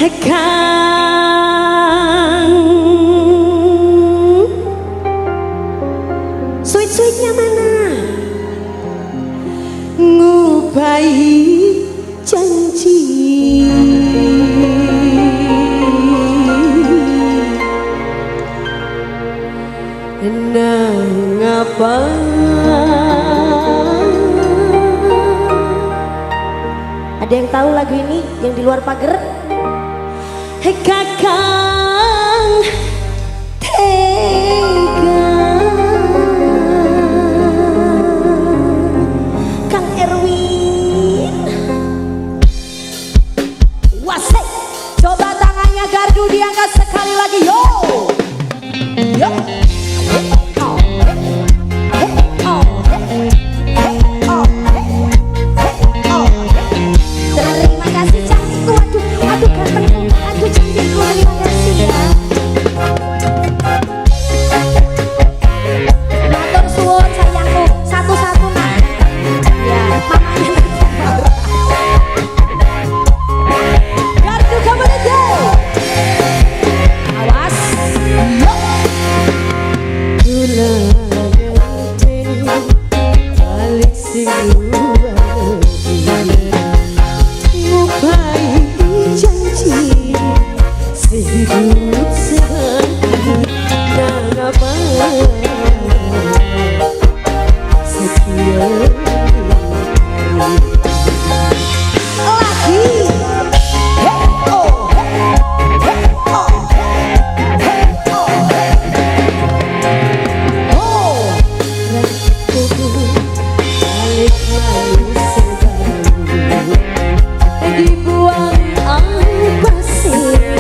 Kang sweet-sweetnya mana ngubahi janji nang apa ada yang tahu lagu ini yang di luar pagar? Kakang tega Kang Erwin wasek coba tangannya gardu diangkat sekali lagi yo yo. Terima kasih cantikku, aduh gantengku, aduh cantikku, terima kasih ya. Matur suwun sayangku, satu-satu nak. Ya, mamanya. Gardu kamu aja. Awas. Yo. Balik sing hidup sehari dan apa setia lagi balik lagi sebaru dibuang air pasir.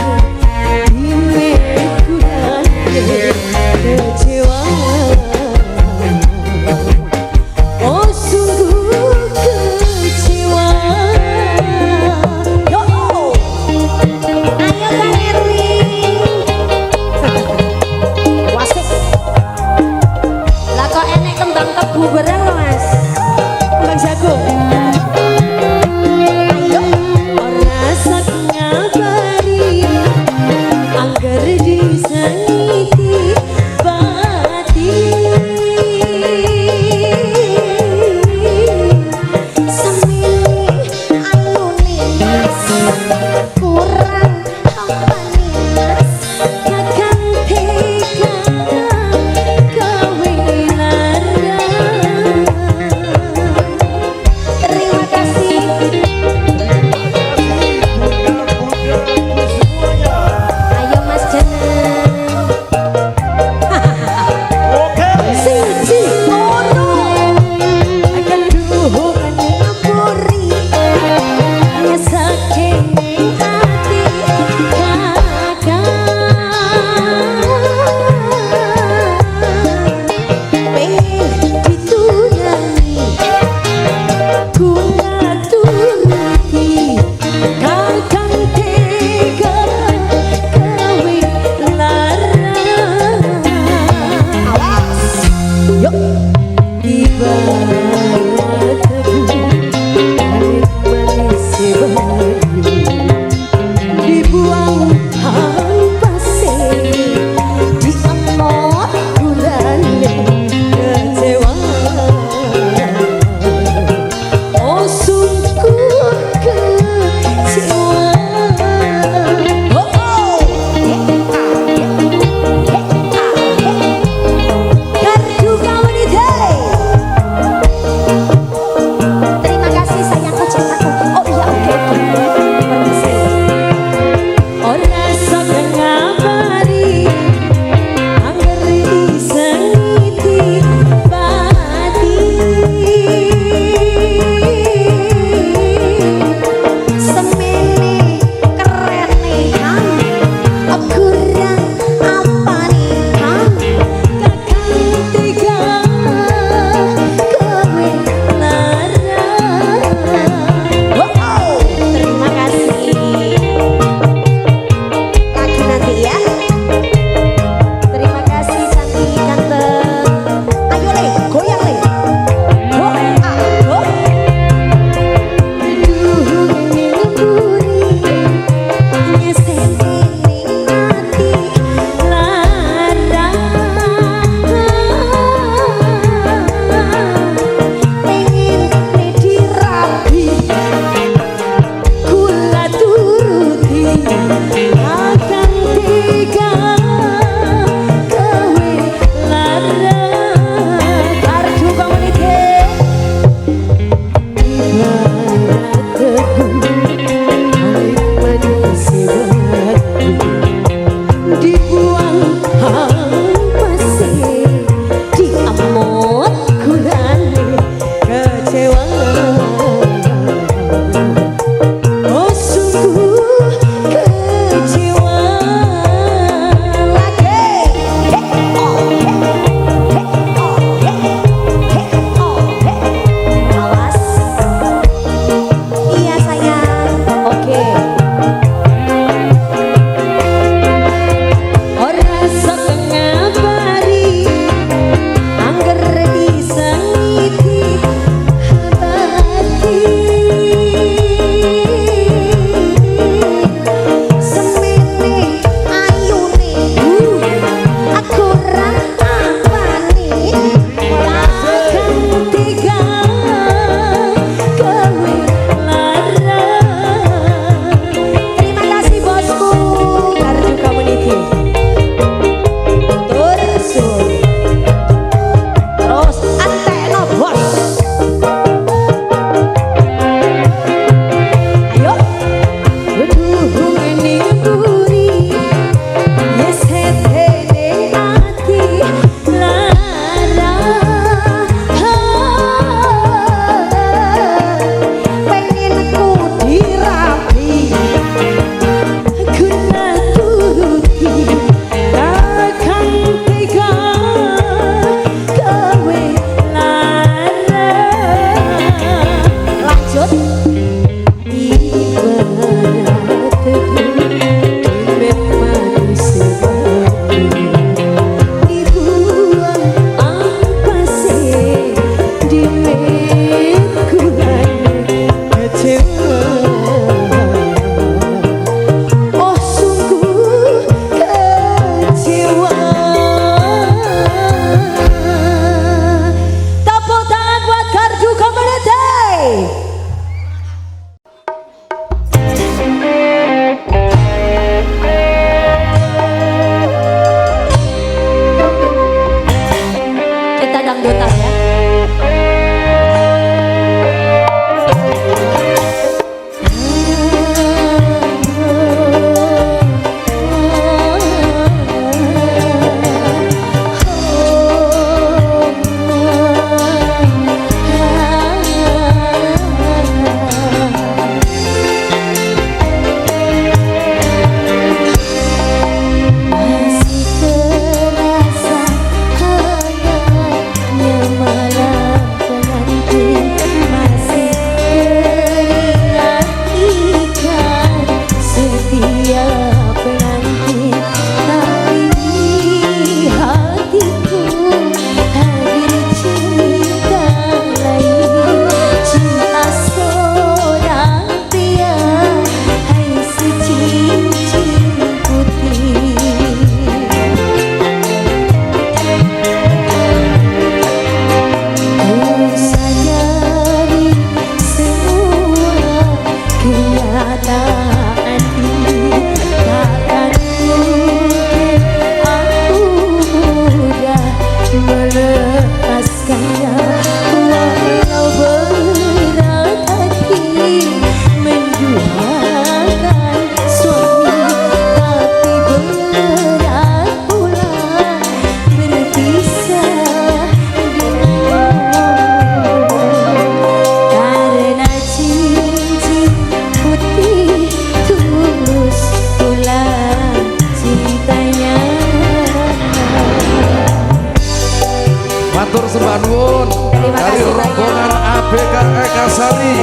Matur sembah nuwun dari rombongan ABK Eka Sari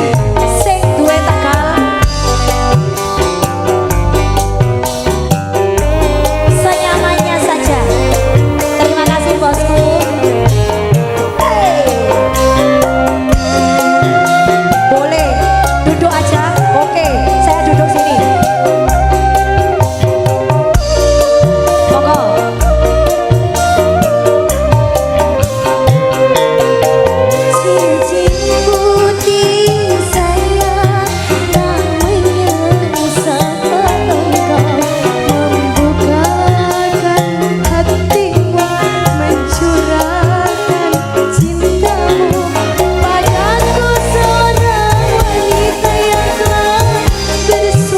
sing duwe Tegal senyamannya saja. Terima kasih bosku. Hey. Boleh duduk aja. Oke, saya duduk sini. Monggo. Bersama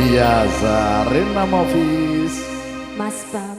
biasa. Rina Movis, Mas Bam.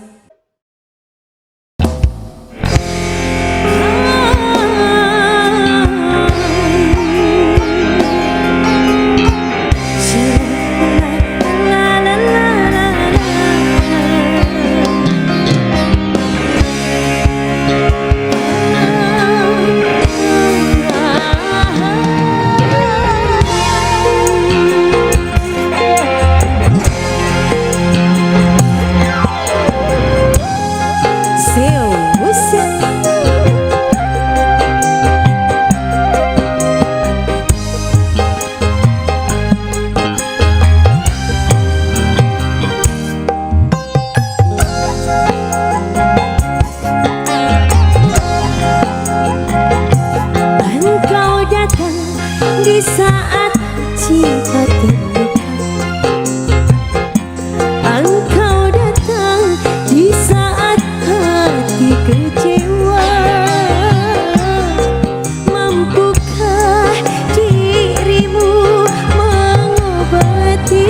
Di saat cinta terluka, engkau datang di saat hati kecewa. Mampukah dirimu mengobati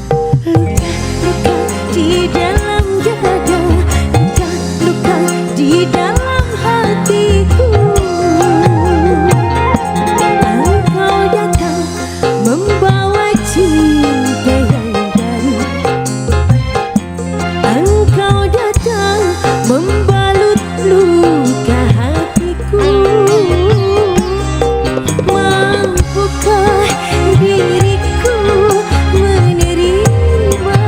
luka-luka di dalam dada, luka-luka di dalam hatiku? Membawa cinta yang baru, engkau datang membalut luka hatiku. Mampukah diriku menerima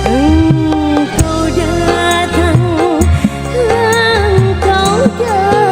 engkau datang, engkau datang.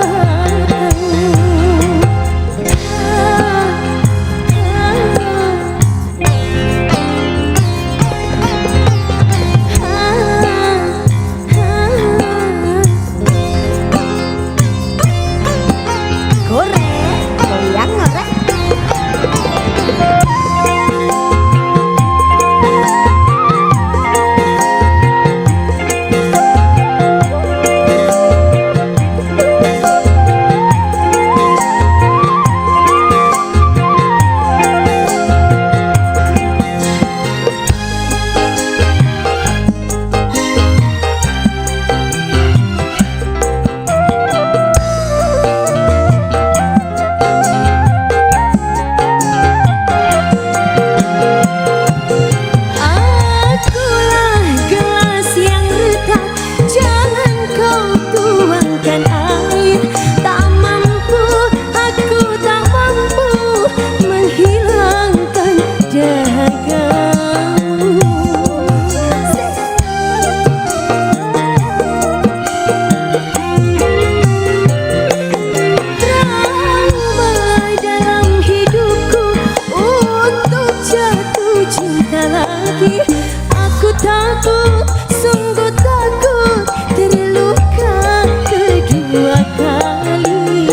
Aku takut, sungguh takut terluka kedua kali.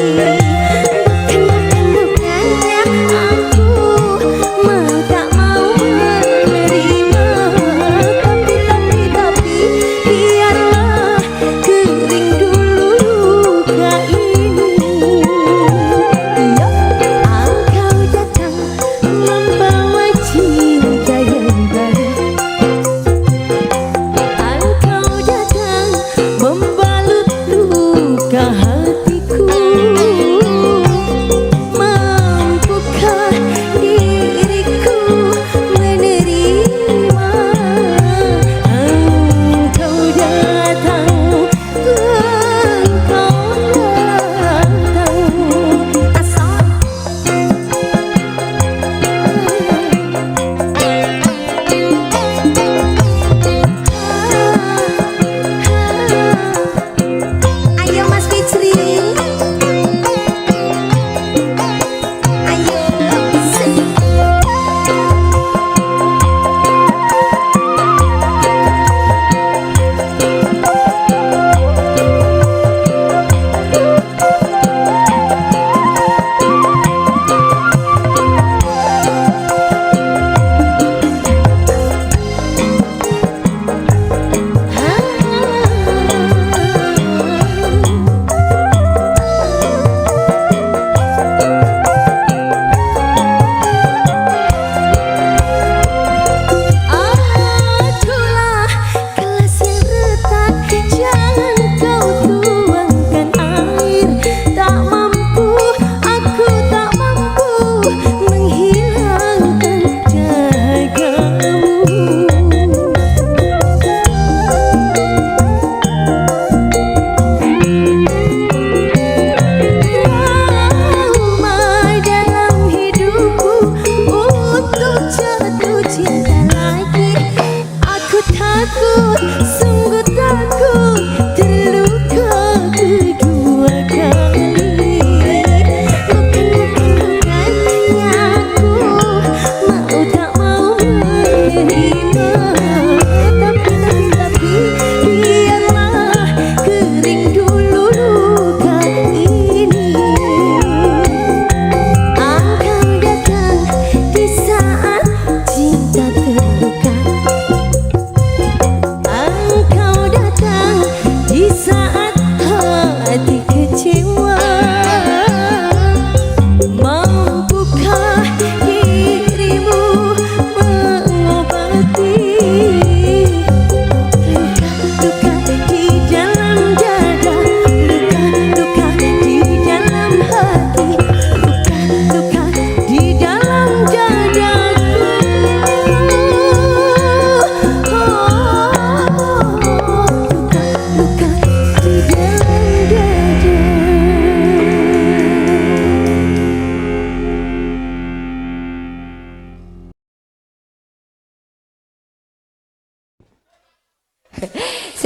Bukannya aku tak mau menerima, tapi biarlah kering dulu luka ini. Engkau datang membawa cinta yang baru,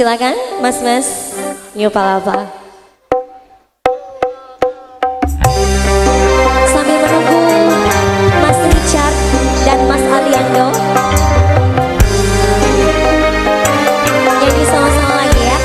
Silakan mas-mas New Palapa. Sambil menunggu Mas Richard dan Mas Aliando. Jadi sama-sama lagi ya.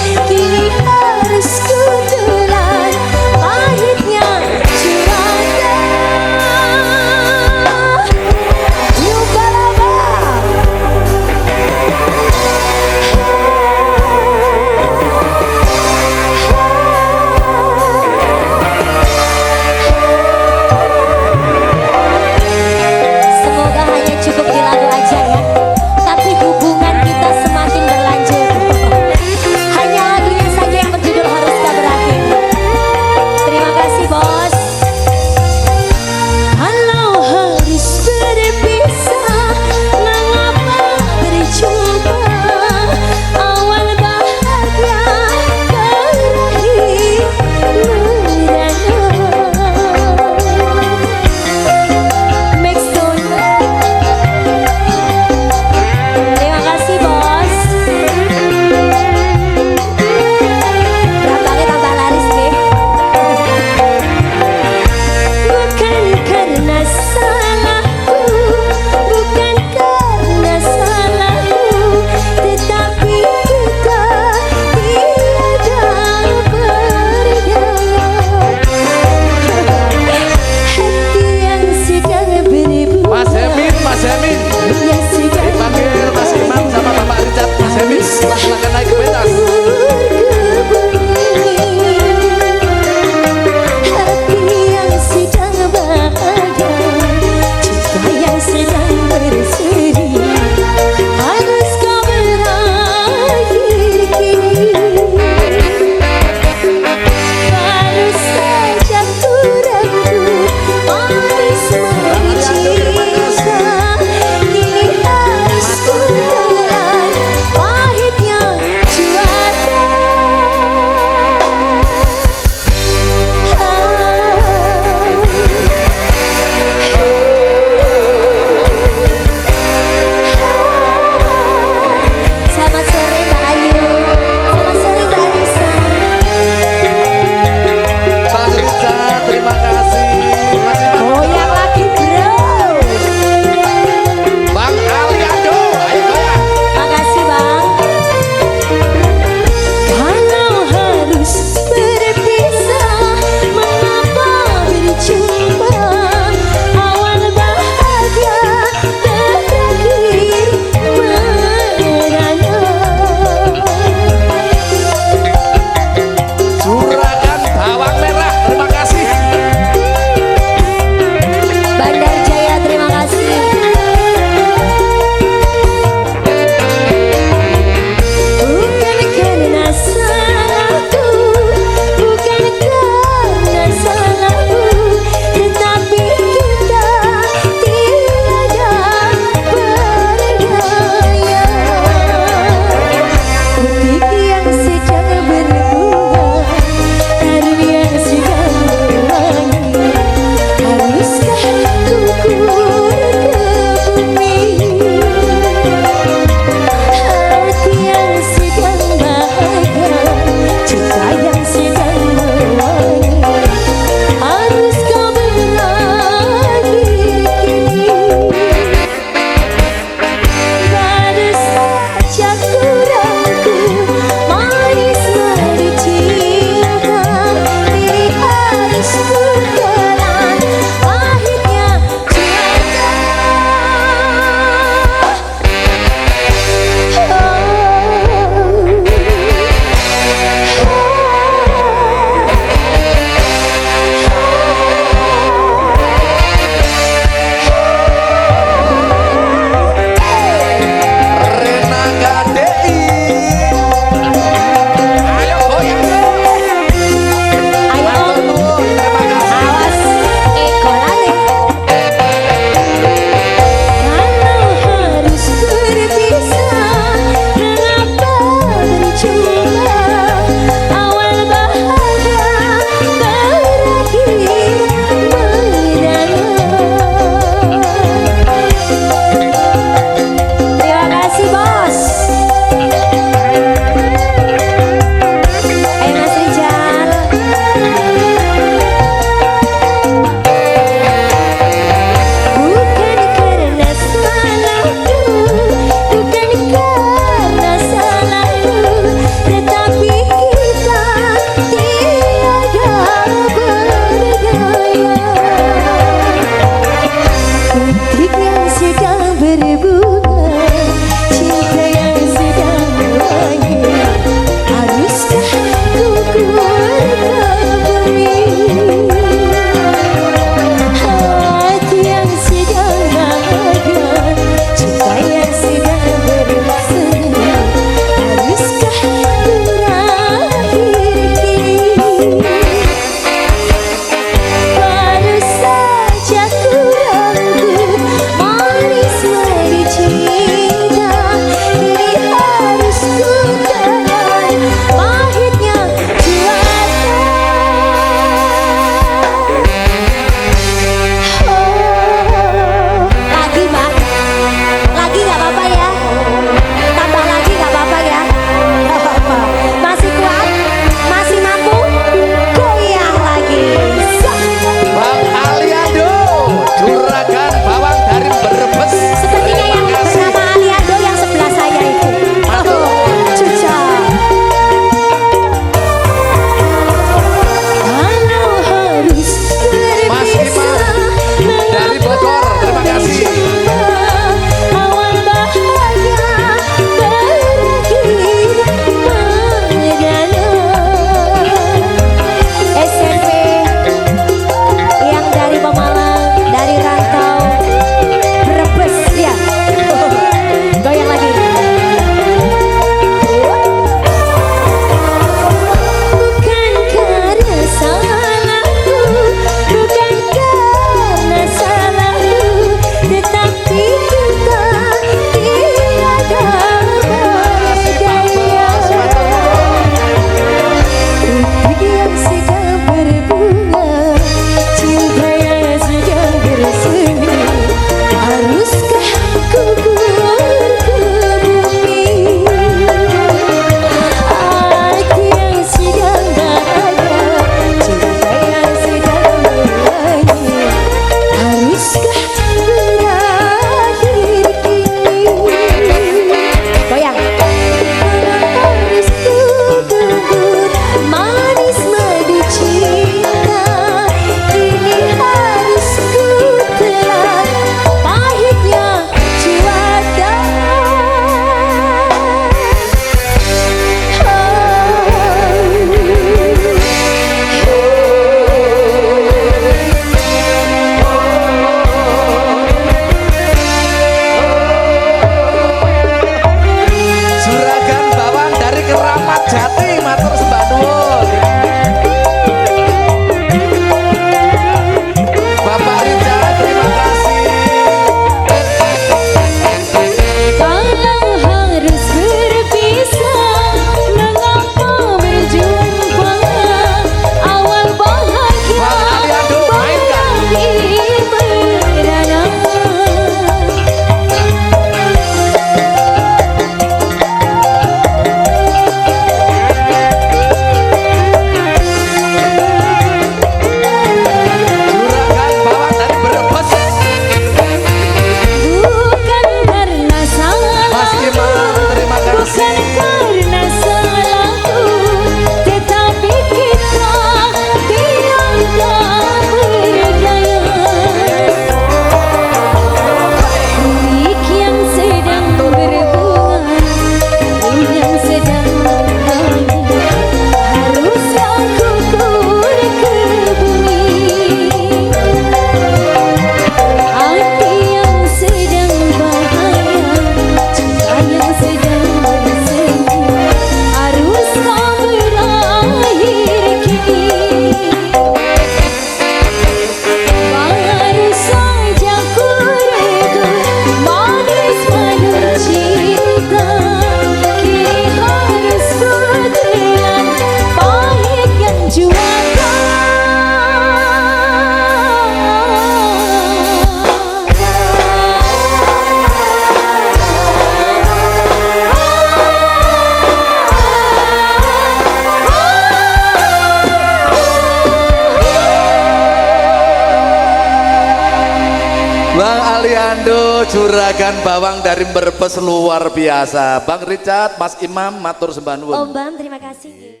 Aliando juragan bawang dari Brebes luar biasa. Bang Richard, Mas Imam matur sembah nuwun. Om Bam, terima kasih.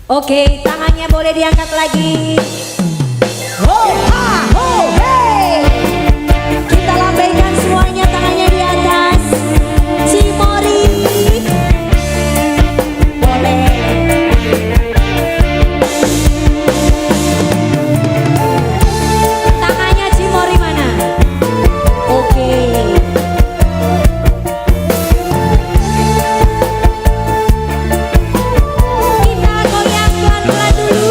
Oke, tangannya boleh diangkat lagi. Ho ha ho hey. Kita lambaikan semuanya tangannya di atas. Cimori. Boleh. Tangannya Cimori mana? Oke. Kita goyang pelan-pelan dulu.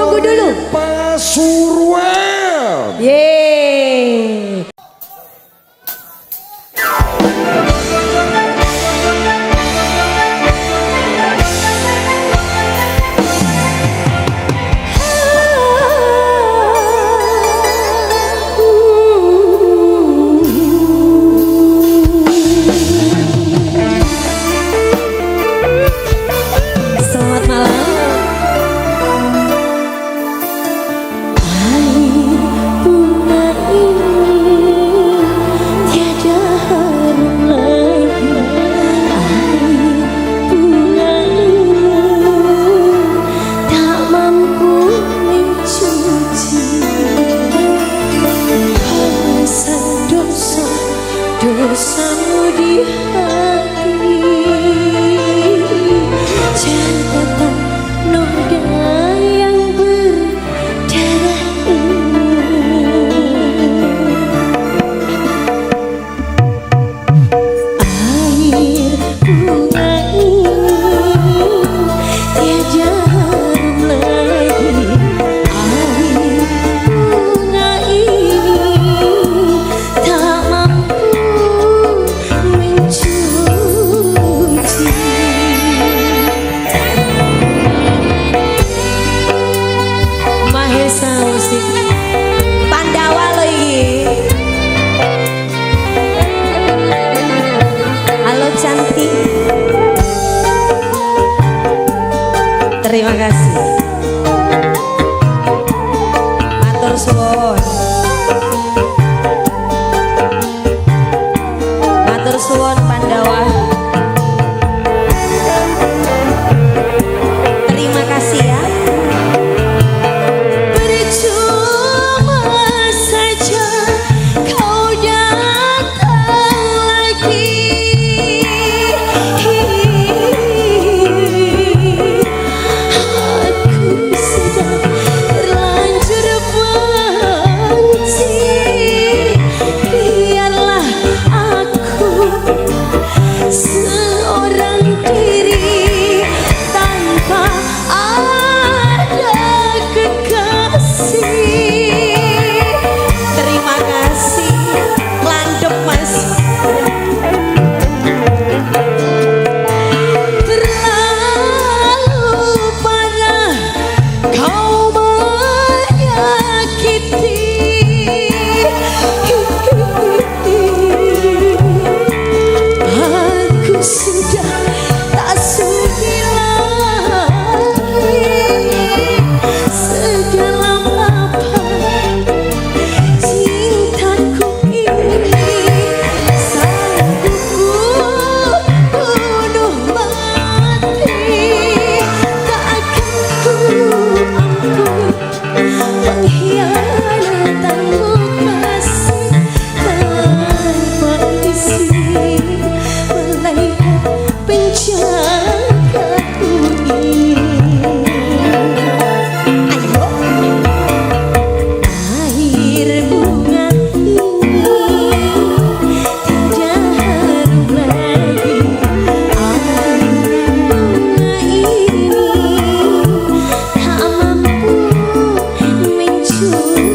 Tunggu dulu. Pasuruan. Yeay. Selamat malam. Dosamu di hati, catatan noda yang berdarah air bunga ini tiada harum lagi. Air bunga ini tak mampu mencuci. Mahesa musik Pandawa lo iki. halo cantik. Terima kasih. Matur suwun. Matur suwun Pandawa. Terima kasih ya. Percuma saja kau datang lagi. Aku sudah terlanjur benci. Biarlah aku seorang diri tanpa ada kekasih. Terima kasih. Landep Mas. Terlalu parah kau menyakiti. Aku sudah tak sudi lagi. Sedalam apa cintaku ini, sanggup bunuh mati. Tak akan ku ampuni pengkhianatanmu kasih tanpa isi. Malaikat penjagaku ini. Air bunga ini tidak harum lagi. Air bunga ini tak mampu mencuci.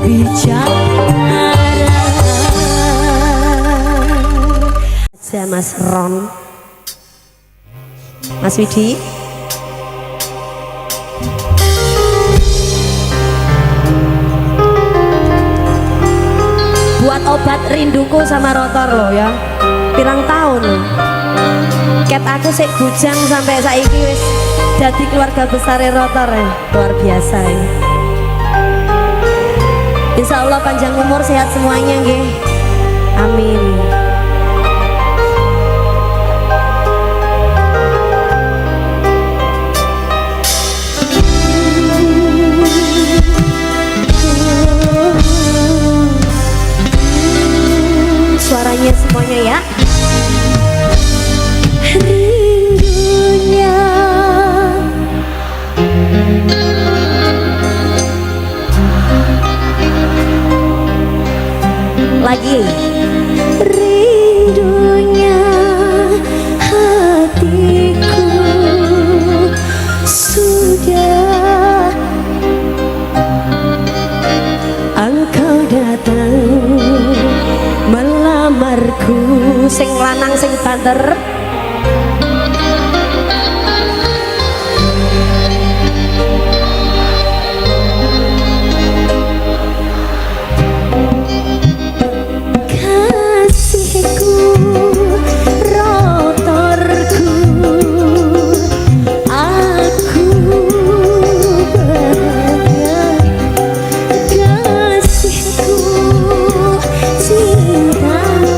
bicara. Saya Mas Ron, Mas Widi. Buat obat rinduku sama Rotor lo ya. Pirang tahun loh. Ket aku sik bujang sampai saiki wis jadi keluarga besar Rotor ya. Luar biasa ya. Insya Allah panjang umur sehat semuanya nggih. Amin. Suaranya semuanya ya. Rindunya lagi. Rindunya hatiku sudah engkau datang melamarku. Sing lanang sing banter. Kasihku, rotorku, aku bahagia. Kasihku, cintaku,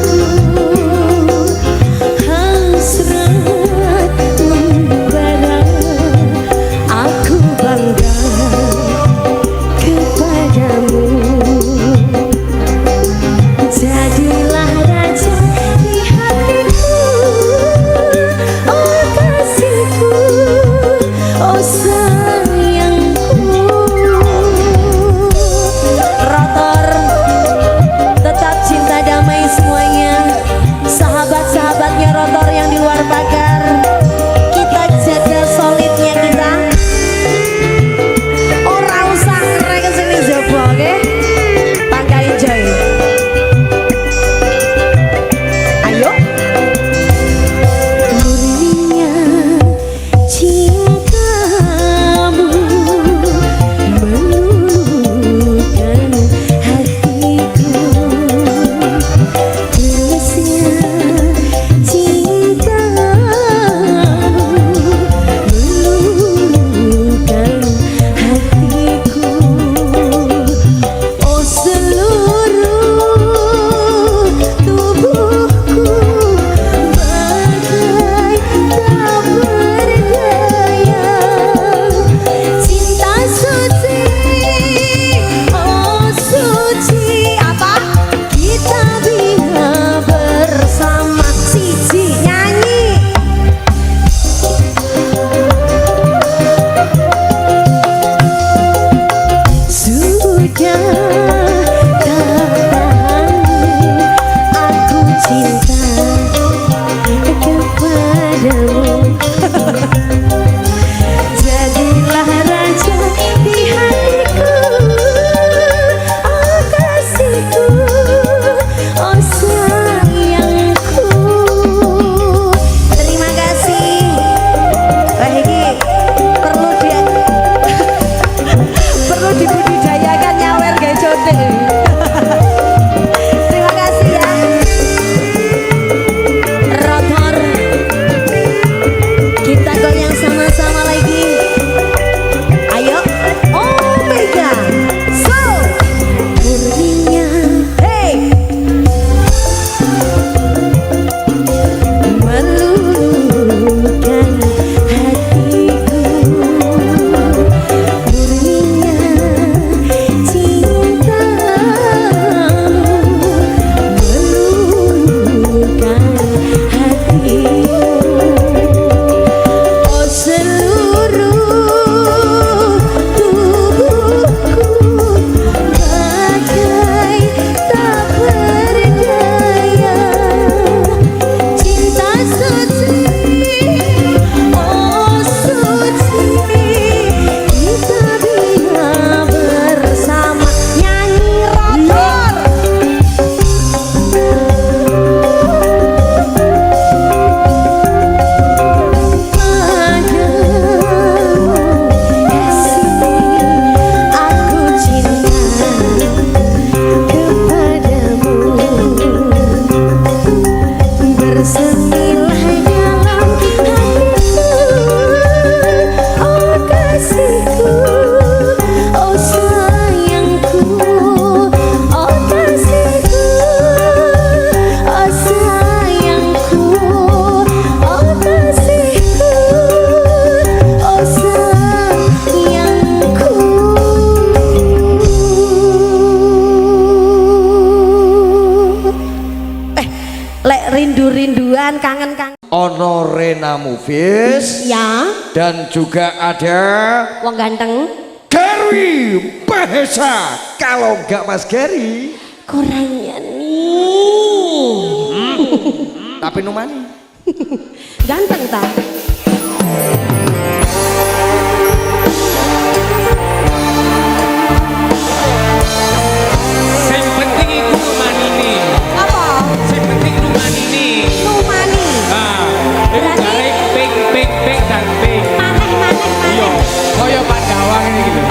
rindu-rinduan, kangen-kangen. Ono Rena Movies Ya, dan juga ada wong ganteng. Gary Bahasa. Kalau enggak Mas Gary, Kurangnya nih. tapi numani. Ganteng ta? Sing penting iku numanine. Apa? Sing penting numanine. Numani. Ah, iku Berarti- gare ping dan ping. Maneh. Iya, kaya Pak Dawang ini gitu.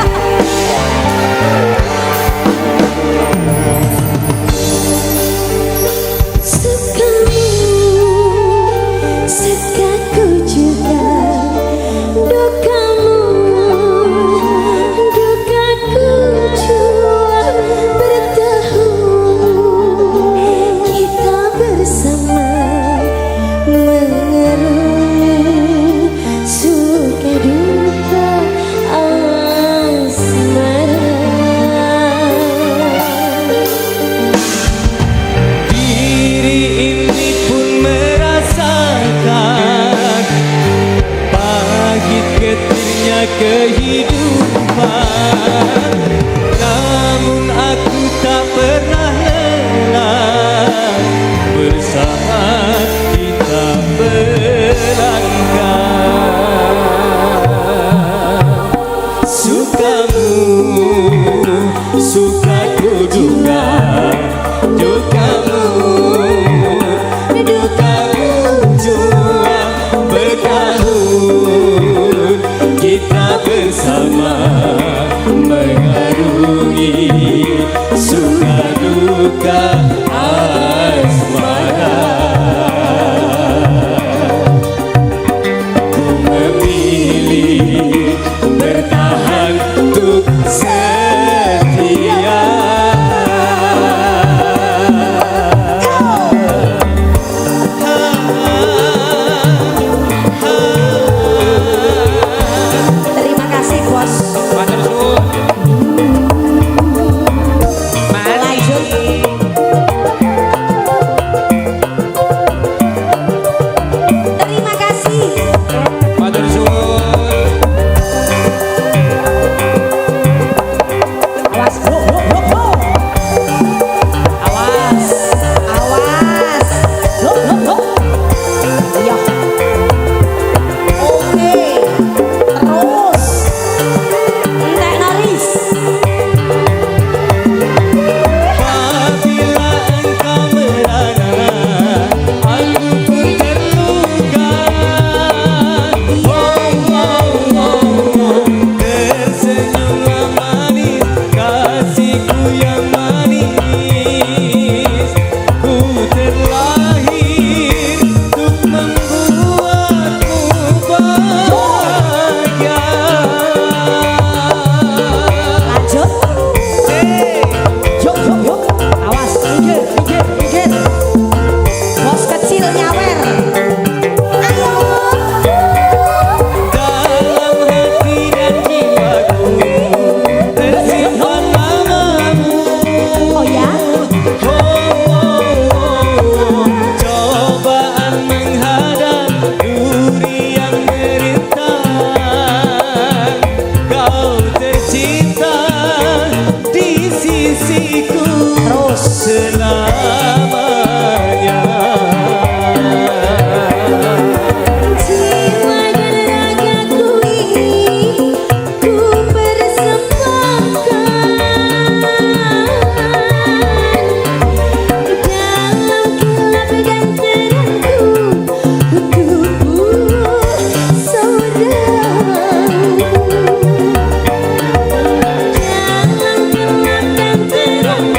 Sukaku juga dukamu, dukaku jua bertahun kita bersama mengerungi suka duka asmara. Diri ini pun merasakan pahit getirnya kehidupan, namun aku tak pernah lelah bersama kita melangkah. Sukamu, sukaku juga, dukamu, dukamu jua bertahun kita bersama mengarungi suka duka asmara. Ku memilih bertahan untuk setia. Terima kasih, Bos. Matur suwun. Lanjut. Terima kasih. Matur suwun. Awas, bro. Awas. Bro. Iya. Oke. Terus. Entek Noris. Apabila engkau merana, aku pun terluka. Tersenyum manis, kasihku yang manis. Ku terlahir untuk membuatmu bahagia. Lanjut. Yuk. Awas, minggir. Bos kecil nyawer. Ayo. Dalam hati dan jiwaku tersimpan namamu. Oh ya? Cobaan menghadap duri yang merintang, kau tercipta di sisiku Terus. selamanya. Jiwa dan ragaku ini ku persembahkan dalam gelap dan terangku untukmu saudaraku. Dalam gelap dan terangku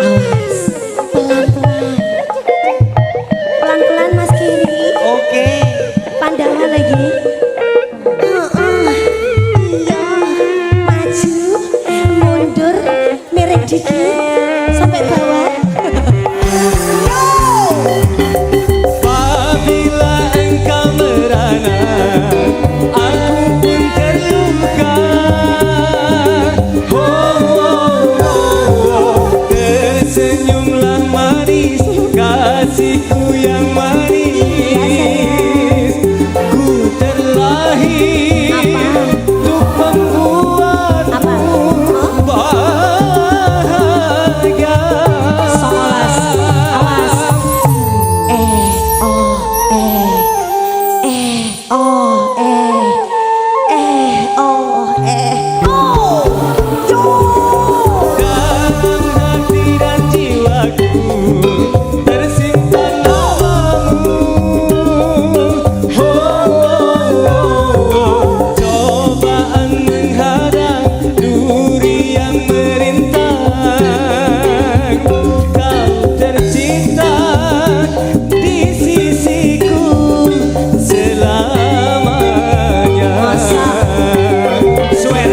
Awas, pelan-pelan. Pelan-pelan Mas Kiri. Oke. Pandangan lagi. Iya, maju, mundur, miring dikit sampai bawah. Apabila engkau merana, aku pun terluka. Oh, oh, oh, oh. Tersenyumlah manis, kasihku yang manis. Ku terlahir untuk membuatmu bahagia. Songolas, awas. Dalam hati dan jiwaku tersimpan namamu. Oh, oh, oh. Cobaan menghadang, duri yang merintang. Kau tercinta di sisiku selamanya. Swear.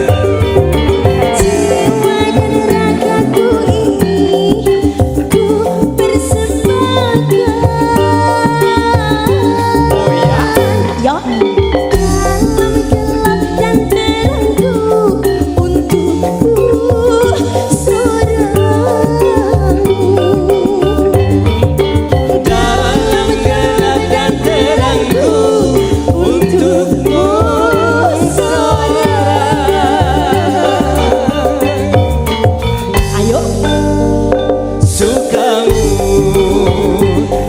Jiwa dan ragaku ini ku bersepakat. Oh ya. Yo, Dalam gelap dan terangku untukmu seorangmu. Dalam gelap dan terangku untukmu seorang. ayo. Sukamu,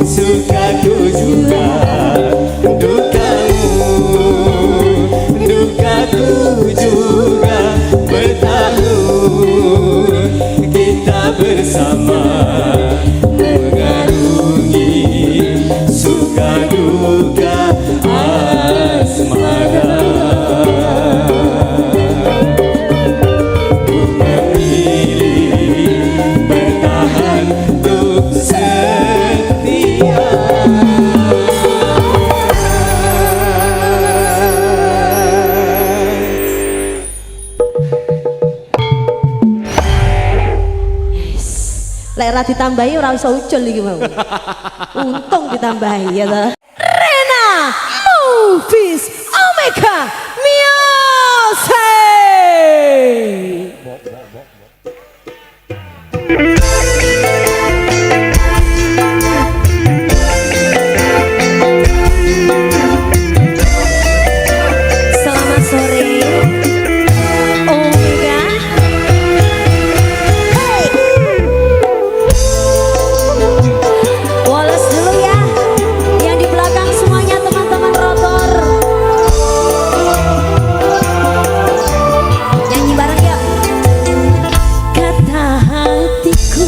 sukaku juga. Dukamu, dukaku juga. Bertahun kita bersama mengarungi suka duka asmara. Ku memilih bertahan untuk setia. Lek ra ditambahi ora iso ucul iki mau. Untung ditambahi ya ta. Rena Movies Omega Music. Selamat sore Omega. Wallace dulu ya. Yang di belakang semuanya teman-teman rotor. Nyanyi bareng yuk. Kata hatiku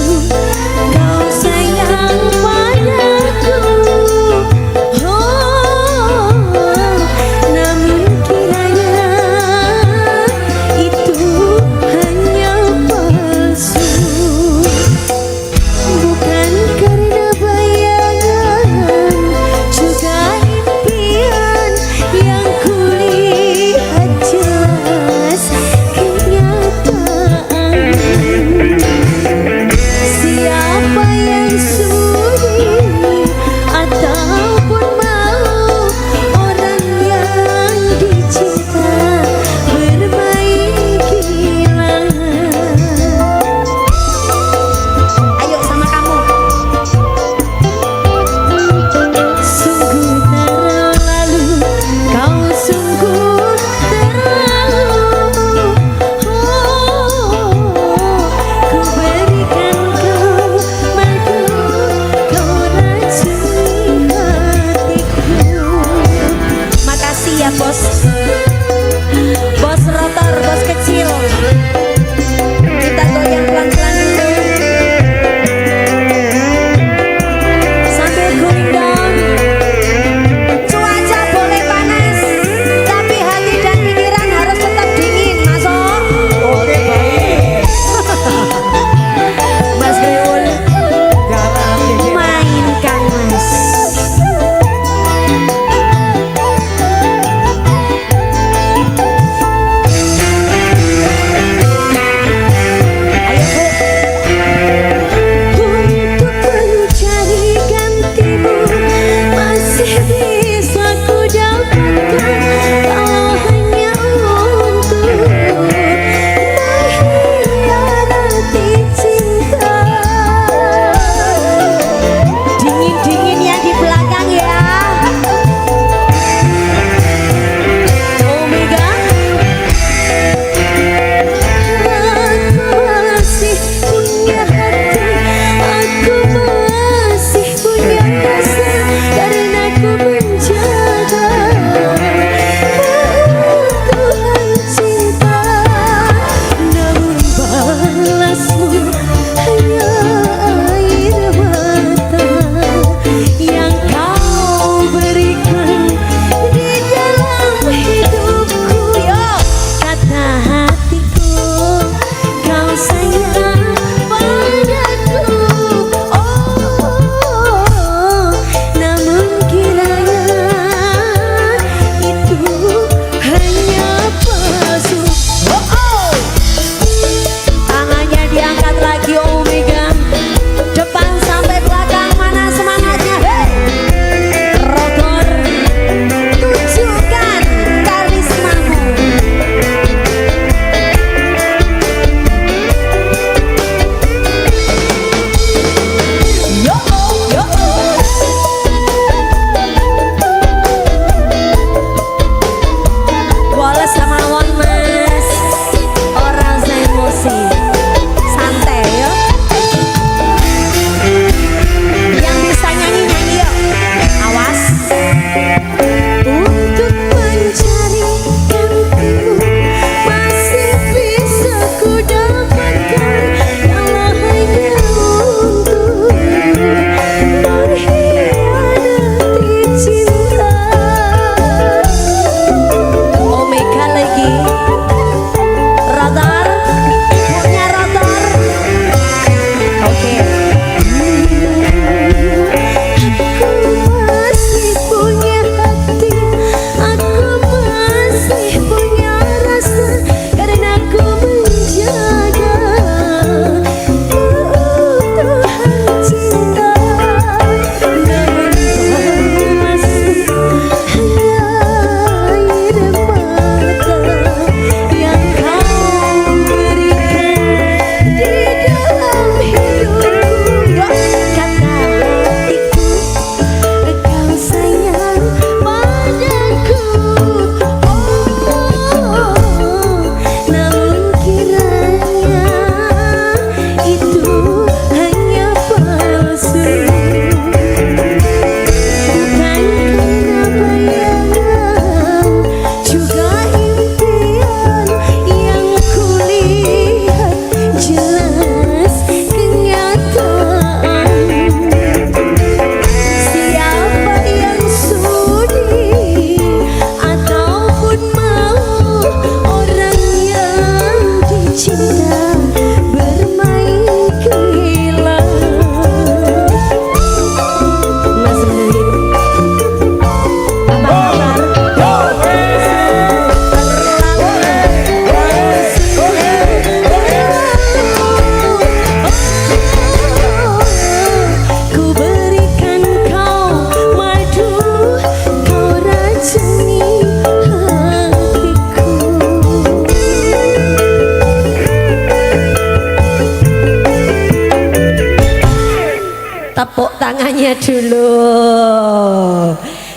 tepuk tangannya dulu.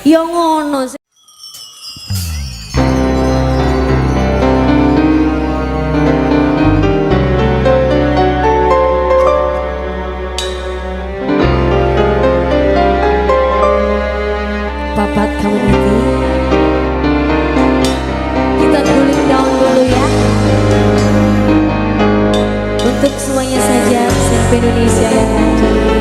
Ya ngono sih. Babat community, kita cooling down dulu ya. Untuk semuanya saja sampai Indonesia yang hadir.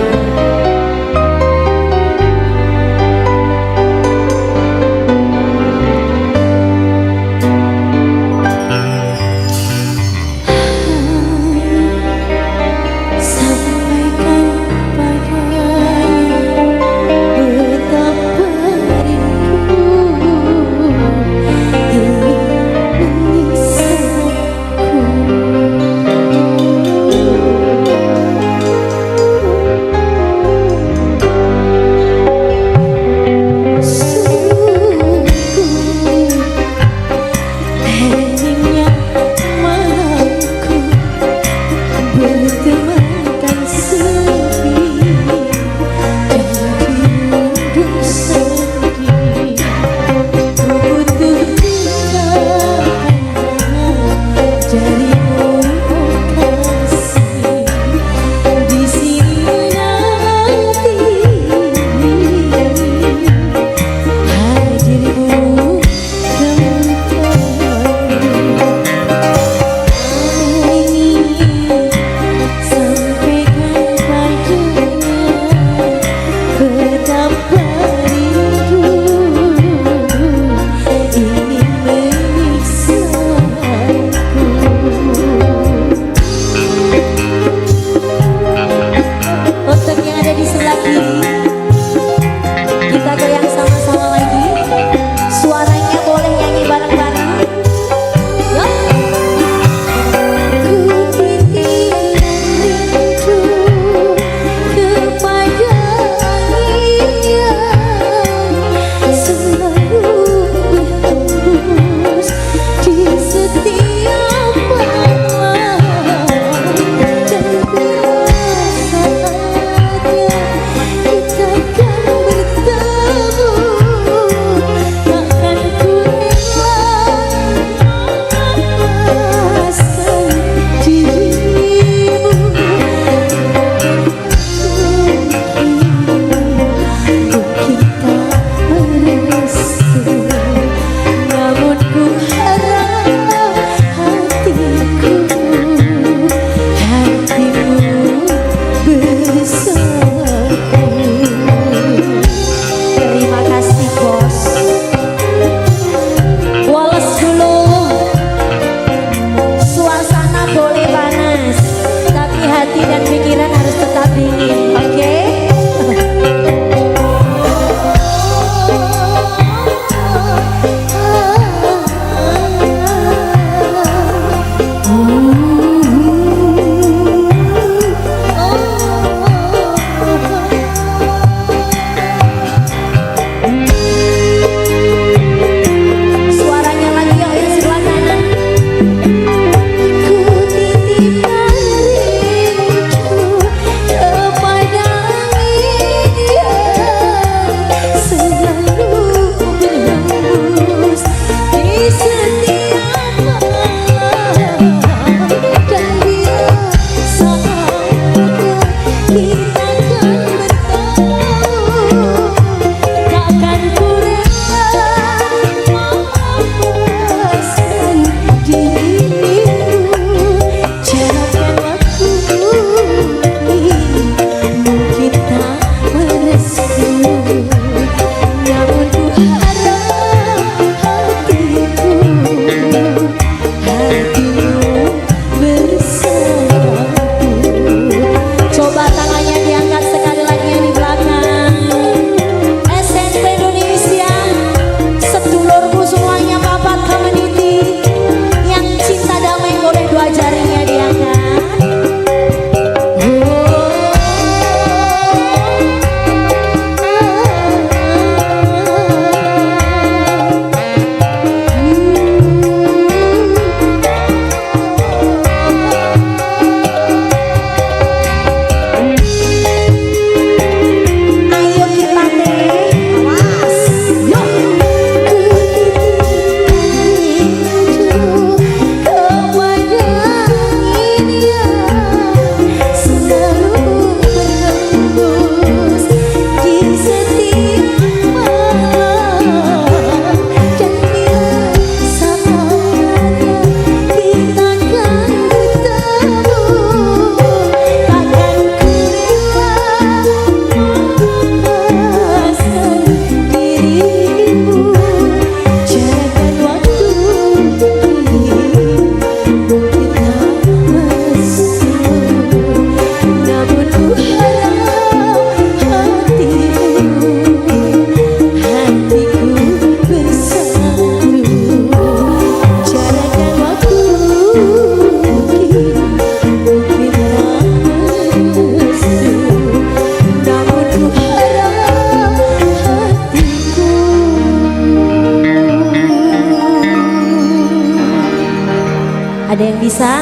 Mahesa,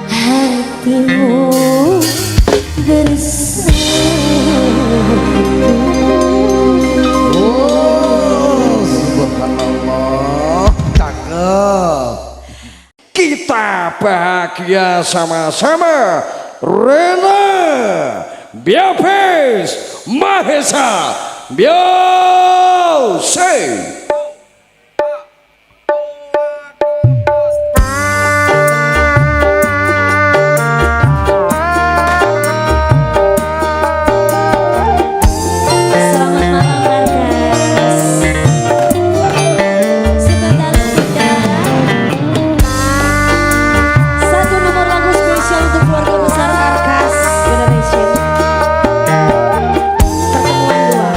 hatimu bersatu. Oh, subhanallah, cakep. Kita bahagia sama-sama. Rena Biapes Mahesa Biose. Selamat malam Arkas. Sebentar kita satu nomor lagu spesial untuk keluarga besar Arkas Generation. Pertemuan dua.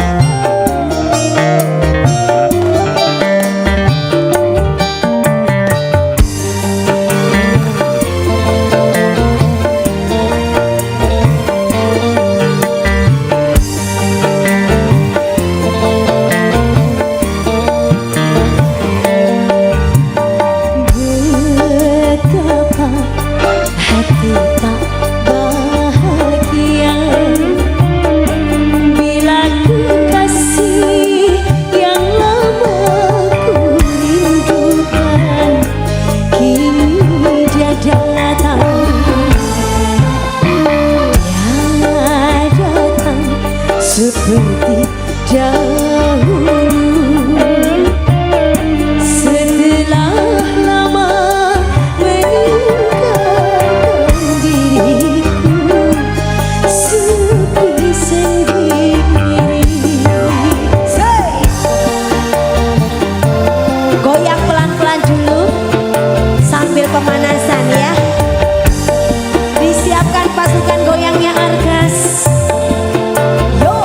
Betapa hati tak bahagia bila ku kasih yang lama ku rindukan, kini dia datang, dia datang seperti dahulu. Setelah lama meninggalkan diriku, sepi sendiri. Goyang pelan-pelan dulu sambil pemanasan ya. Disiapkan pasukan goyangnya Arkas. Yo.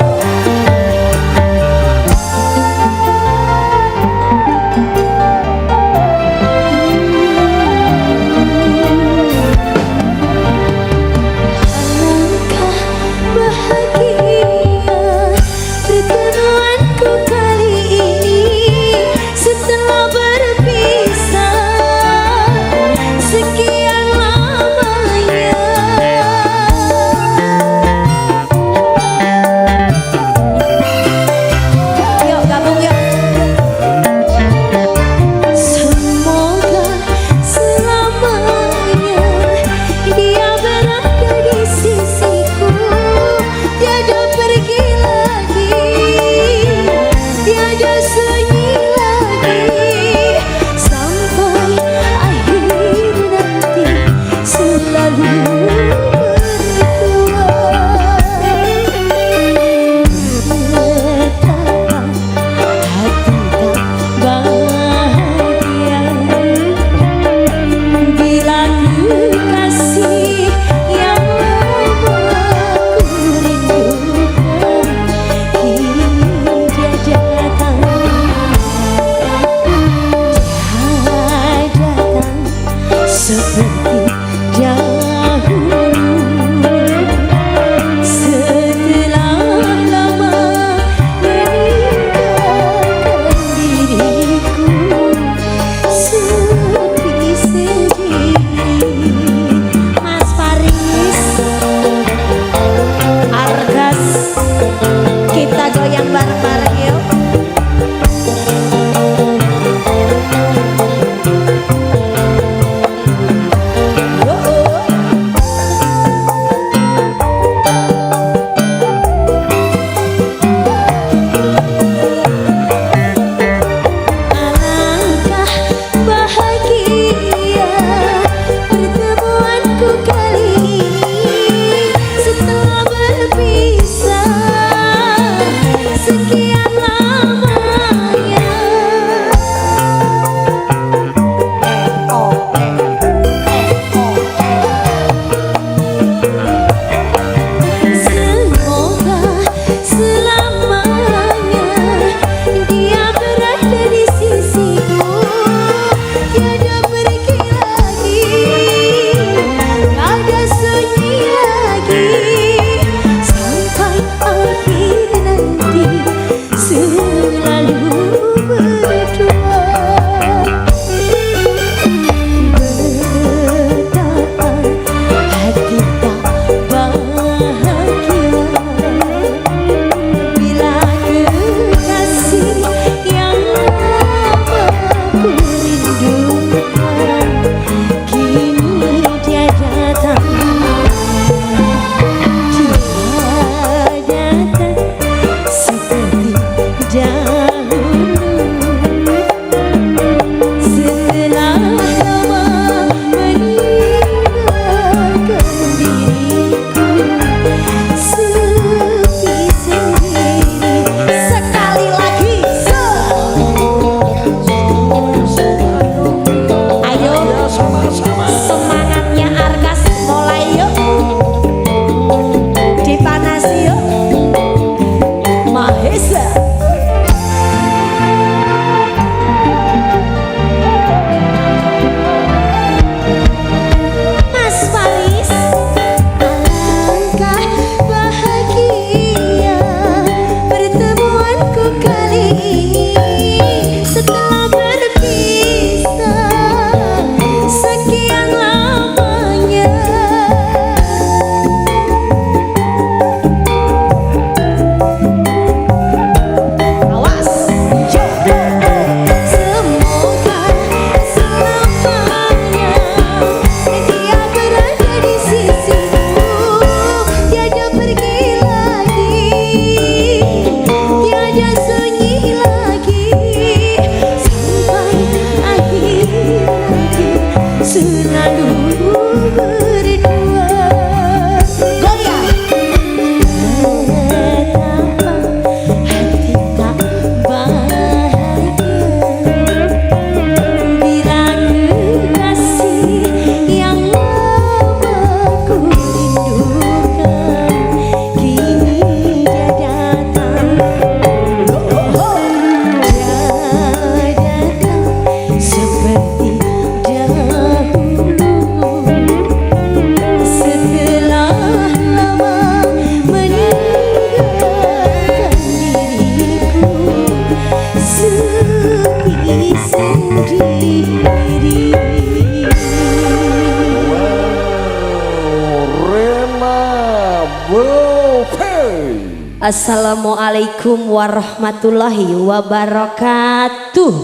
Assalamualaikum warahmatullahi wabarakatuh.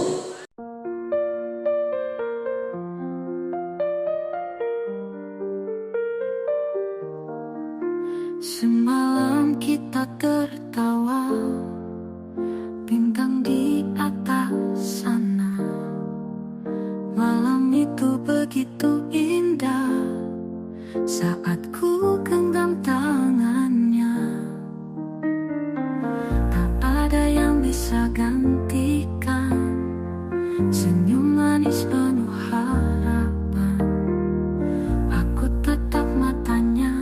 Semalam kita tertawa, bintang di atas sana. Malam itu begitu indah saat ku genggam tangannya. Tak ada yang bisa gantikan senyum manis penuh harapan. Aku tatap matanya,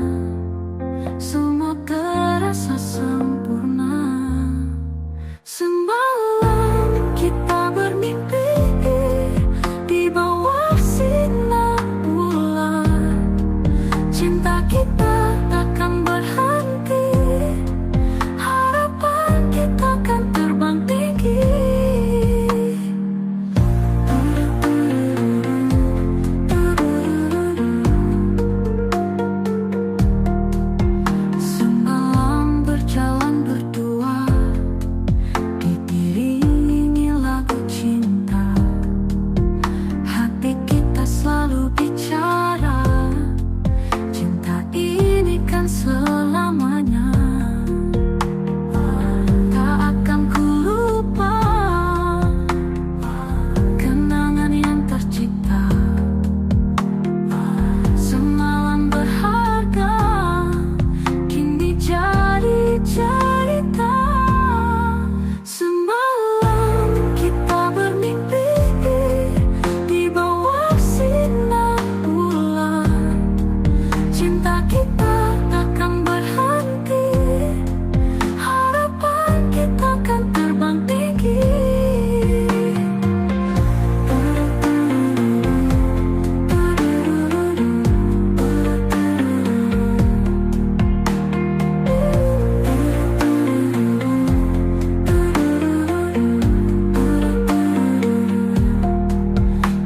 semua terasa sempurna. Semalam kita bermimpi di bawah sinar bulan. Cinta kita takkan berhenti, harapan kita akan terbang tinggi. Semalam berjalan berdua, diiringi lagu cinta. Hati kita selalu bicara, cinta ini kan selamanya. Tak akan ku lupa kenangan yang tercipta. Semalam berharga, kini jadi cerita. Semalam kita bermimpi di bawah sinar bulan. Cinta kita takkan berhenti, harapan kita akan terbang tinggi.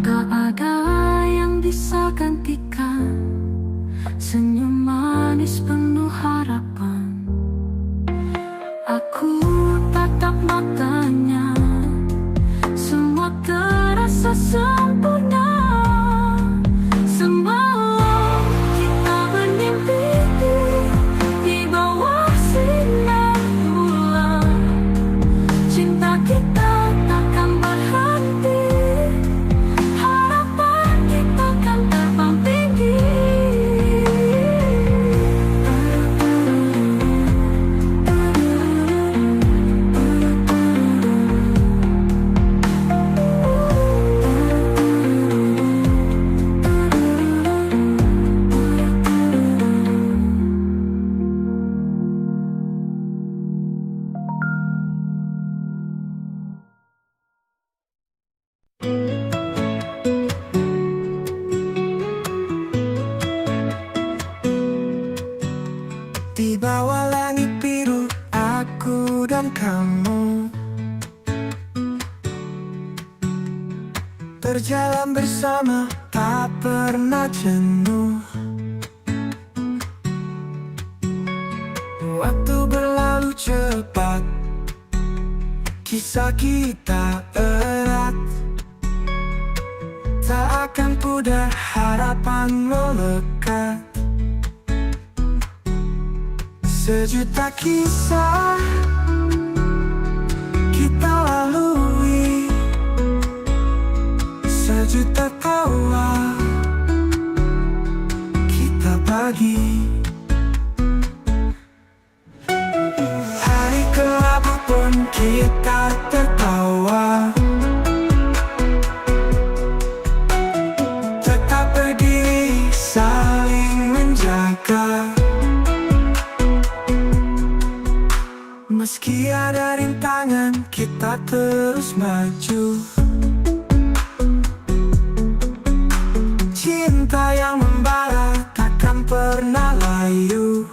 Tak ada yang bisa gantikan senyum manis penuh harapan. Aku tatap matanya, semua terasa sempurna. Semalam kita bermimpi di bawah sinar bulan. Cinta kita takkan berhenti, harapan kita akan terbang tinggi. Di bawah langit biru, aku dan kamu berjalan bersama, tak pernah jenuh. Waktu berlalu cepat, kisah kita erat. Tak akan pudar, harapan melekat. Sejuta kisah kita lalui, sejuta tawa kita bagi. Hari kelabu pun kita tertawa, tetap berdiri saling menjaga. Meski ada rintangan, kita terus maju. Cinta yang membara takkan pernah layu.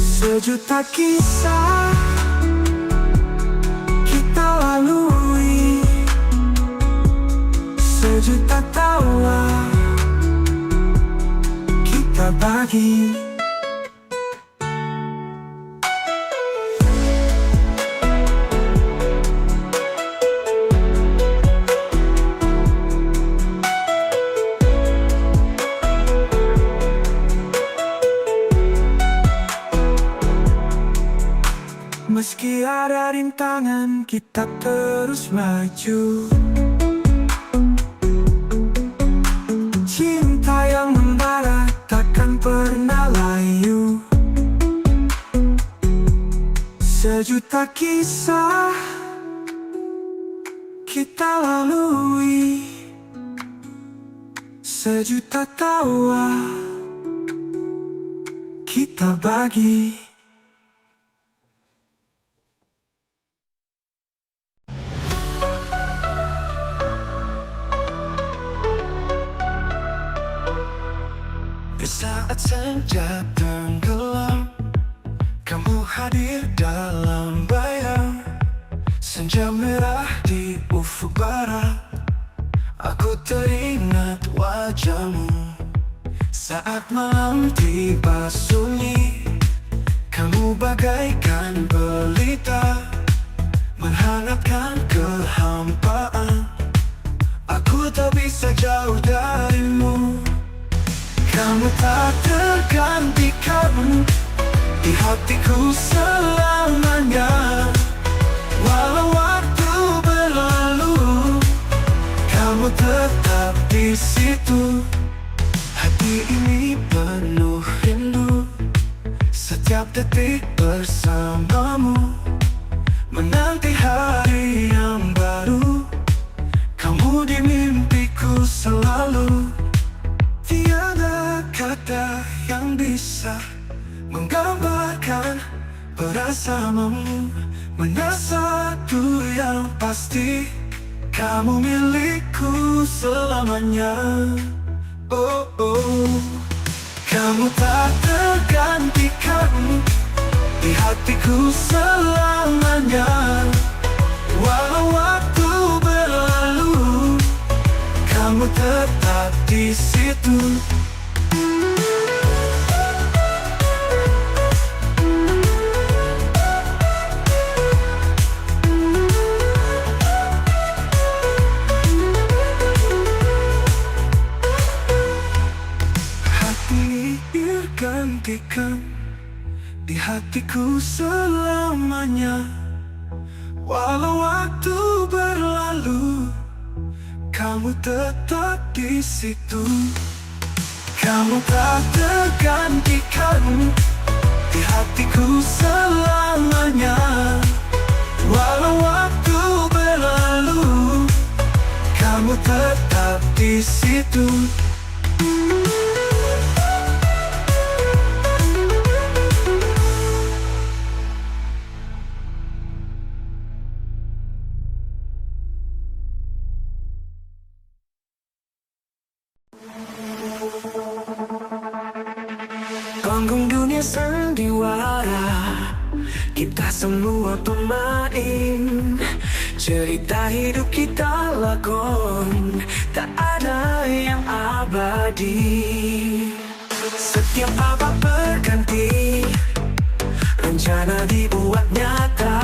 Sejuta kisah kita lalui, sejuta tawa kita kita bagi. Meski ada rintangan, kita terus maju. Cinta yang membara takkan pernah layu. Sejuta kisah kita lalui, sejuta tawa kita bagi. Di saat senja tenggelam, kamu hadir dalam bayang. Senja merah di ufuk barat, aku teringat wajahmu. Saat malam tiba sunyi, kamu bagaikan pelita, menghangatkan kehampaan. Aku tak bisa jauh darimu. Kamu tak tergantikan di hatiku selamanya. Walau waktu berlalu, kamu tetap di situ. Hati ini penuh rindu, setiap detik bersamamu, menanti hari yang baru. Kamu di mimpiku selalu. Tiada kata yang bisa menggambarkan perasaanmu. Mana satu yang pasti, kamu milikku selamanya. Oh, oh. Kamu tak tergantikan di hatiku selamanya. Walau waktu berlalu, kamu tetap di situ. Hati bergantikan di hatiku selamanya. Walau waktu berlalu, kamu tetap di situ. Kamu tak tergantikan di hatiku selamanya. Walau waktu berlalu, kamu tetap di situ. Panggung dunia sandiwara, kita semua pemain. Cerita hidup kita lakon, tak ada yang abadi. Setiap babak berganti, rencana dibuat nyata.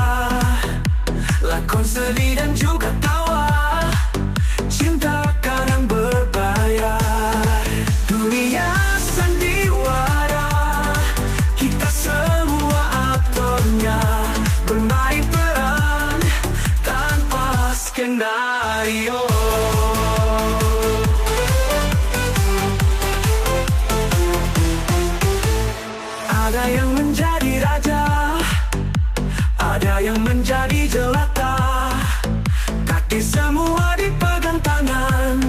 Lakon sedih dan juga tawa, cinta kadang berbayar. Dunia sandiwara, kita semua aktornya, bermain peran tanpa skenario. Ada yang menjadi raja, ada yang menjadi jelata. Kaki semua dipegang tangan,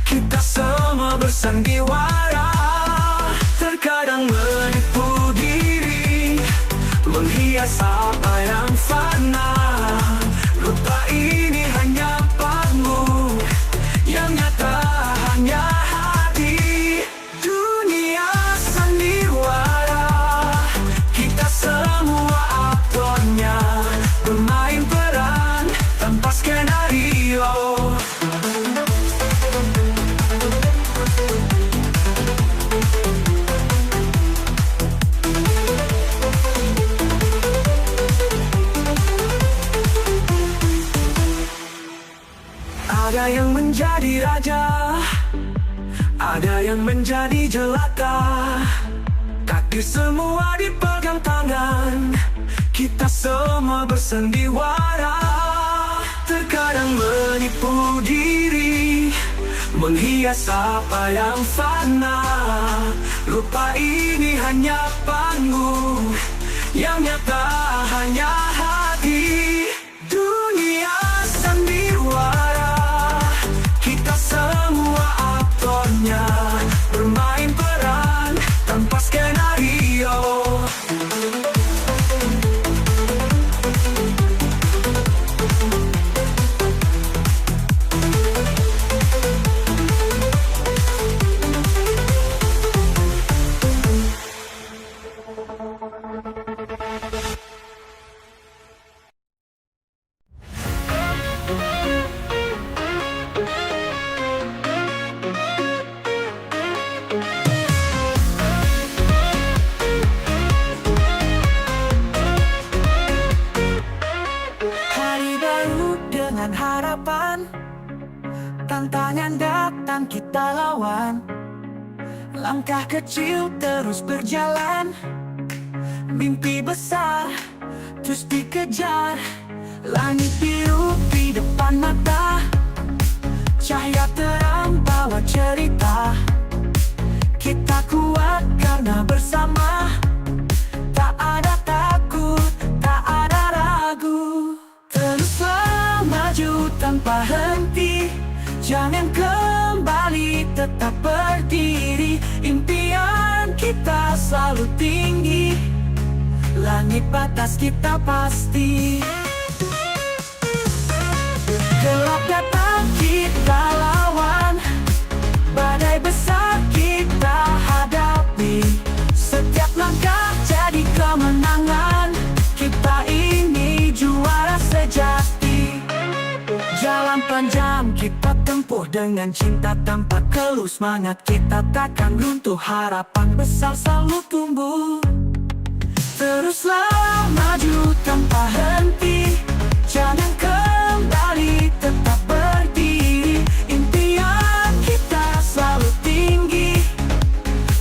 kita semua bersandiwara. Terkadang menipu diri, menghias apa yang fana. Lupa ini hanya panggung, yang nyata hanya hati. Dunia sandiwara, kita semua aktornya, bermain peran tanpa skenario. ada yang menjadi jelata. Takdir semua dipegang tangan, kita semua bersandiwara. Terkadang menipu diri, menghias apa yang fana. Rupa ini hanya panggung, yang nyata hanya hati. Dunia sandiwara, kita semua aktornya, bermain peran tanpa skenario. Hari baru dengan harapan, tantangan datang kita lawan. Langkah kecil terus berjalan, mimpi besar terus dikejar. Langit biru di depan mata, cahaya terang bawa cerita. Kita kuat karena bersama, tak ada takut, tak ada ragu. Teruslah maju tanpa henti, jangan kembali, tetap berdiri. Impian kita selalu tinggi, langit batas kita pasti. Gelap datang kita lawan, badai besar kita hadapi. Setiap langkah jadi kemenangan, kita ini juara sejati. Jalan panjang kita tempuh dengan cinta tanpa keluh. Semangat kita takkan runtuh, harapan besar selalu tumbuh. Teruslah maju tanpa henti, jangan kembali, tetap berdiri. Impian kita selalu tinggi,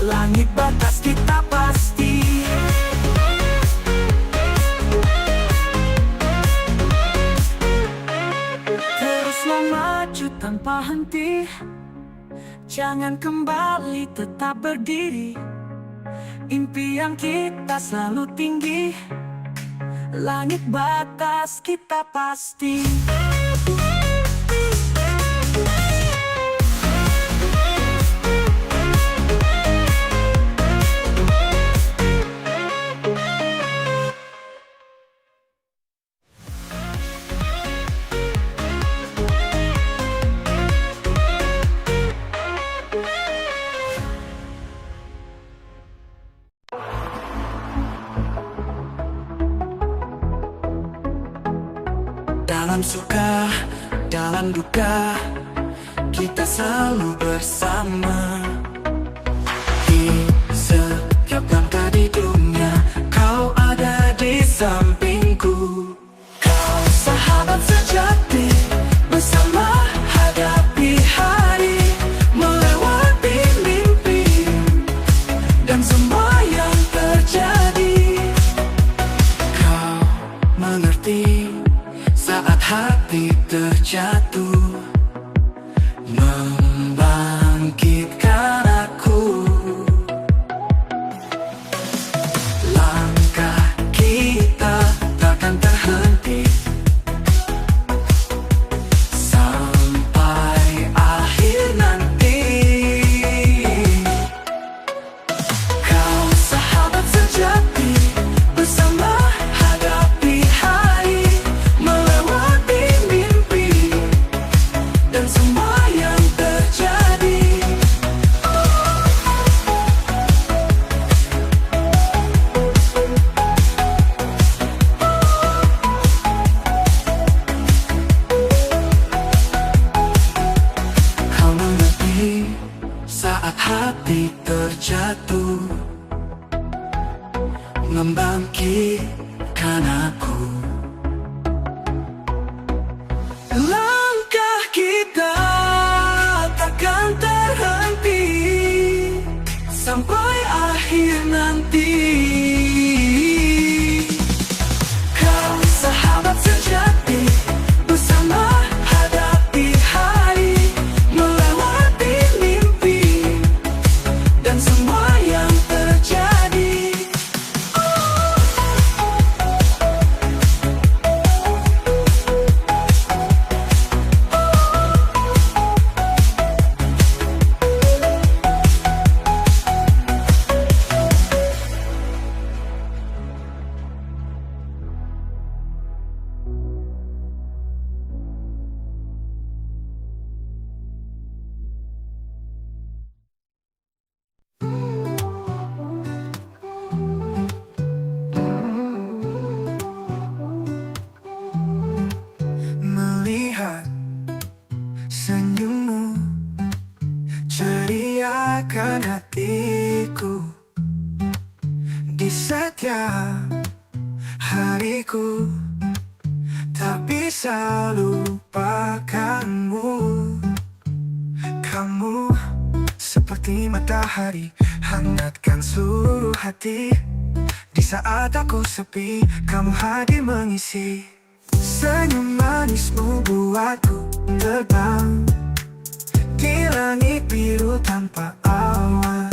langit batas kita pasti. Teruslah maju tanpa henti, jangan kembali, tetap berdiri. Impian kita selalu tinggi, langit batas kita pasti. Dalam suka, dalam duka, kita selalu bersama. Di setiap langkah di dunia, kau ada di sampingku. Kau sahabat sejati, bersama hadapi hari, melewati mimpi dan semua yang terjadi. Kau mengerti saat hati terjatuh, membangkitkan aku. Langkah kita takkan terhenti sampai akhir nanti. Kau sahabat sejati, bersama hadapi hari, melewati mimpi dan semua yang terjadi. Kau mengerti saat hati terjatuh, membangkitkan aku. Langkah kita takkan terhenti di setiap hariku. Tak bisa lupakanmu. Kamu seperti matahari, hangatkan seluruh hati. Di saat aku sepi, kamu hadir mengisi. Senyum manismu buatku terbang di langit biru tanpa awan.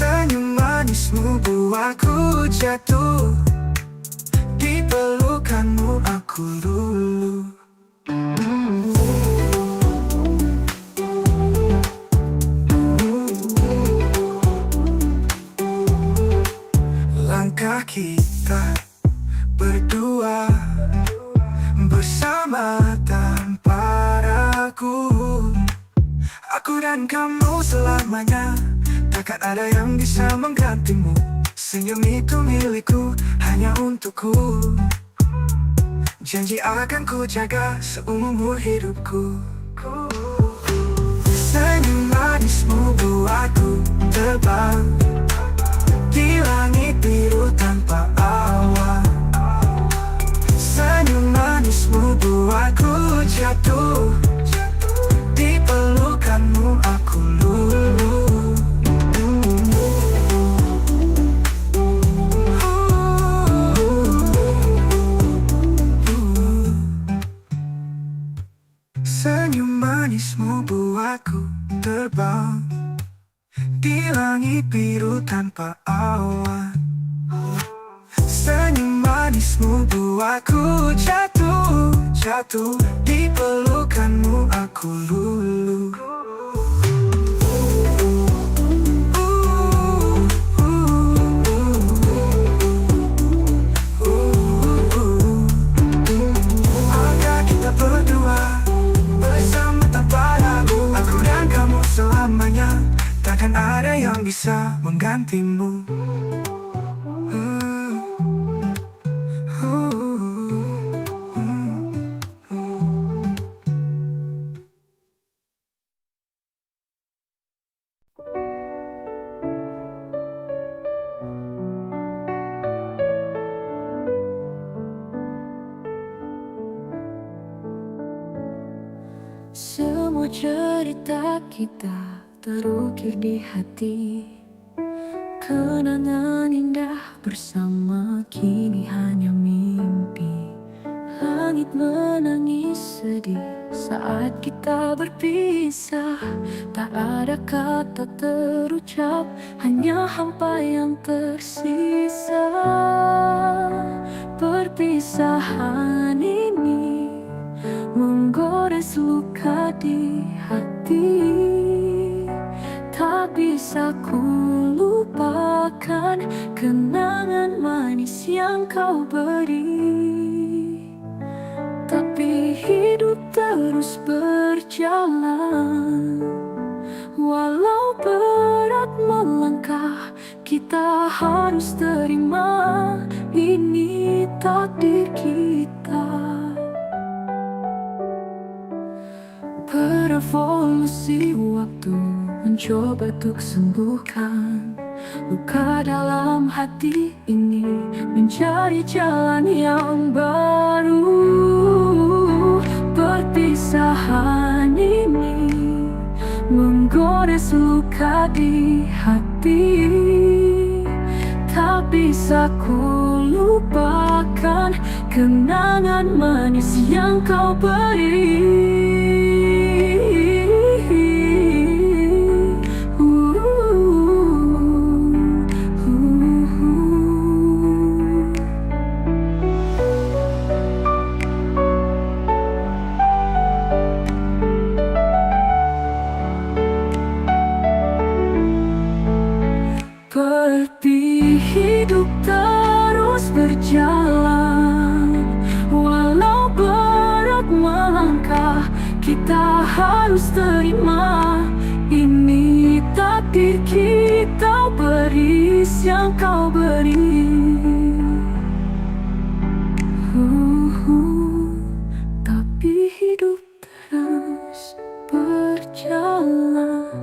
Senyum manismu buatku jatuh di pelukanmu, aku luluh. Langkah kita berdua bersama tanpa ragu. Aku dan kamu selamanya, takkan ada yang bisa menggantimu. Senyum itu milikku, hanya untukku. Janji akan ku jaga seumur hidupku. Senyum manismu buatku terbang di langit biru tanpa awan. Senyum manismu buatku jatuh di pelukanmu, aku luluh. Senyum manismu buatku terbang di langit biru tanpa awan. Senyum manismu buatku jatuh di pelukanmu, aku luluh. Agar kita berdua bersama tanpa ragu. Aku dan kamu selamanya, takkan ada yang bisa menggantimu. Semua cerita kita terukir di hati. Kenangan indah bersama kini hanya mimpi. Langit menangis sedih saat kita berpisah. Tak ada kata terucap, hanya hampa yang tersisa. Perpisahan ini menggores luka di hati. Tak bisa ku lupakan kenangan manis yang kau beri. Tapi hidup terus berjalan. Walau berat melangkah, kita harus terima. Ini takdir kita. Berevolusi waktu mencoba untuk sembuhkan luka dalam hati ini, mencari jalan yang baru. Perpisahan ini menggores luka di hati. Tak bisa ku lupakan kenangan manis yang kau beri. Hidup terus berjalan. Walau berat melangkah, kita harus terima. Ini takdir kita, beri yang kau beri. Tapi hidup terus berjalan.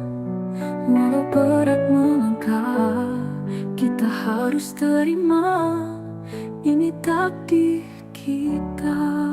Walau berat melangkah, kita harus terima, ini takdir kita.